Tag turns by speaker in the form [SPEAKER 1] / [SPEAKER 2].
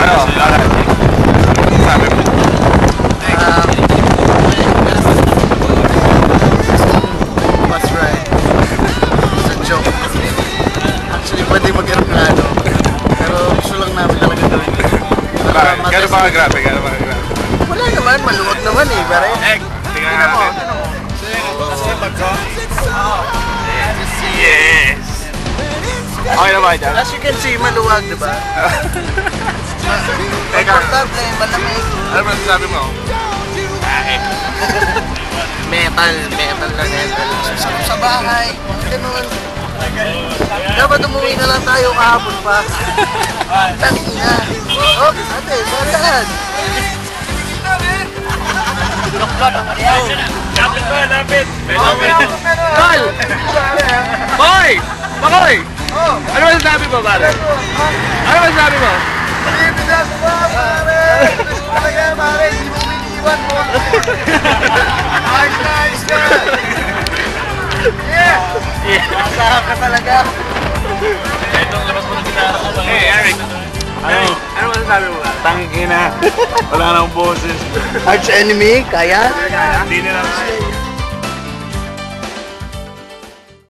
[SPEAKER 1] Ano? Sabi mo?
[SPEAKER 2] What's right? It's a joke. Actually, pwede mag-aeroplano. Pero gusto lang namin talaga gawin.
[SPEAKER 1] Gano'n ba ka-grabe? Gano'n ba ka-grabe?
[SPEAKER 2] Wala naman, maluwag naman eh. Pare.
[SPEAKER 1] Tingnan mo. Yes! Okay na ba dyan?
[SPEAKER 2] As you can see, maluwag, diba? Importante, malamig.
[SPEAKER 1] Ano ba sabi mo?
[SPEAKER 2] Metal na metal. Sa bahay, ganun. Dapat umuwi na lang tayo kahapon pa. Tangina. Oh, ate, saan?
[SPEAKER 1] Lapit!
[SPEAKER 2] Tol!
[SPEAKER 1] Boy! Makoy! Ano ba sabi mo, pare? Ano ba sabi mo?
[SPEAKER 2] Talaga, pare, hindi mo iniiwan mo. Nice ka! Yeah! Nasahap ka talaga.
[SPEAKER 1] Itong labas mo ng gitara. Hey, Eric! Ano ba sabi mo?
[SPEAKER 3] Tangina. Wala nang boses.
[SPEAKER 2] Arch enemy, kaya?
[SPEAKER 1] Hindi nila kaya.